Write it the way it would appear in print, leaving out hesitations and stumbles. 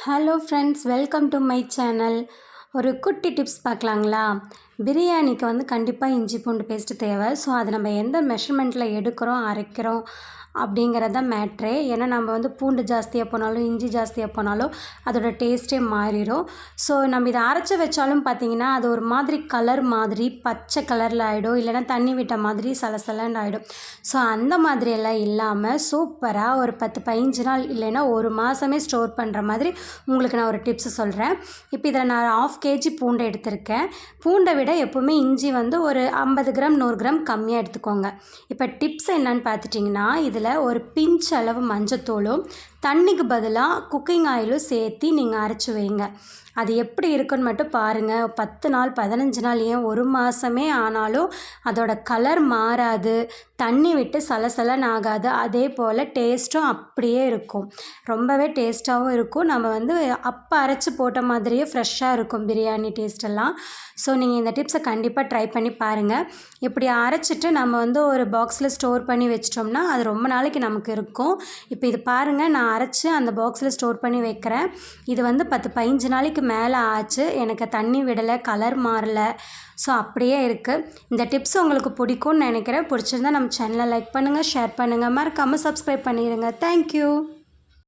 Hello friends, welcome to my channel. ஒரு குட்டி tips பார்க்கலாங்களா? பிரியாணிக்கு கண்டிப்பாக இஞ்சி பூண்டு பேஸ்ட்டு தேவை. ஸோ அதை நம்ம எந்த மெஷர்மெண்ட்டில் எடுக்கிறோம், அரைக்கிறோம் அப்படிங்கிறது தான் மேட்ரே. ஏன்னா நம்ம பூண்டு ஜாஸ்தியாக போனாலும் இஞ்சி ஜாஸ்தியாக போனாலும் அதோட டேஸ்ட்டே மாறிடும். ஸோ நம்ம இதை அரைச்சி வச்சாலும் பார்த்திங்கன்னா அது ஒரு மாதிரி கலர் மாதிரி பச்சை கலரில் ஆகிடும், இல்லைனா தண்ணி விட்ட மாதிரி சலசலன்னு ஆகிடும். ஸோ அந்த மாதிரியெல்லாம் இல்லாமல் சூப்பராக ஒரு 10-15 நாள் இல்லைன்னா ஒரு மாதமே ஸ்டோர் பண்ணுற மாதிரி உங்களுக்கு நான் ஒரு டிப்ஸு சொல்கிறேன். இப்போ இதில் நான் 1/2 kg பூண்டை எடுத்திருக்கேன். பூண்டை விட எப்போவுமே இஞ்சி ஒரு 50 கிராம் 100 கிராம் கம்மியாக எடுத்துக்கோங்க. இப்போ டிப்ஸ் என்னன்னு பார்த்துட்டிங்கன்னா, இதில் ஒரு பிஞ்ச் அளவு மஞ்சத்தூளும் தண்ணிக்கு பதிலாக குக்கிங் ஆயிலும் சேர்த்து நீங்கள் அரைச்சி வைங்க. அது எப்படி இருக்குன்னு மட்டும் பாருங்கள். 10 நாள் 15 நாள் ஏன் ஒரு மாதமே ஆனாலும் அதோட கலர் மாறாது, தண்ணி விட்டு சலசலன்னு ஆகாது. அதே போல் டேஸ்ட்டும் அப்படியே இருக்கும், ரொம்பவே டேஸ்ட்டாகவும் இருக்கும். நம்ம அப்போ அரைச்சி போட்ட மாதிரியே ஃப்ரெஷ்ஷாக இருக்கும் பிரியாணி டேஸ்ட்டெல்லாம். ஸோ நீங்கள் இந்த டிப்ஸை கண்டிப்பாக ட்ரை பண்ணி பாருங்கள். இப்படி அரைச்சிட்டு நம்ம ஒரு பாக்ஸில் ஸ்டோர் பண்ணி வச்சிட்டோம்னா அது ரொம்ப நாளைக்கு நமக்கு இருக்கும். இப்போ இது பாருங்கள், நான் அரைச்சி அந்த பாக்ஸில் ஸ்டோர் பண்ணி வைக்கிறேன். இது 10-15 நாளைக்கு மேலே ஆச்சு. எனக்கு தண்ணி விடலை, கலர் மாறலை. ஸோ அப்படியே இருக்குது. இந்த டிப்ஸ் உங்களுக்கு பிடிக்கும்னு நினைக்கிறேன். பிடிச்சிருந்தா நம்ம சேனலை லைக் பண்ணுங்கள், ஷேர் பண்ணுங்கள், மறக்காமல் சப்ஸ்கிரைப் பண்ணிடுங்க. தேங்க்யூ.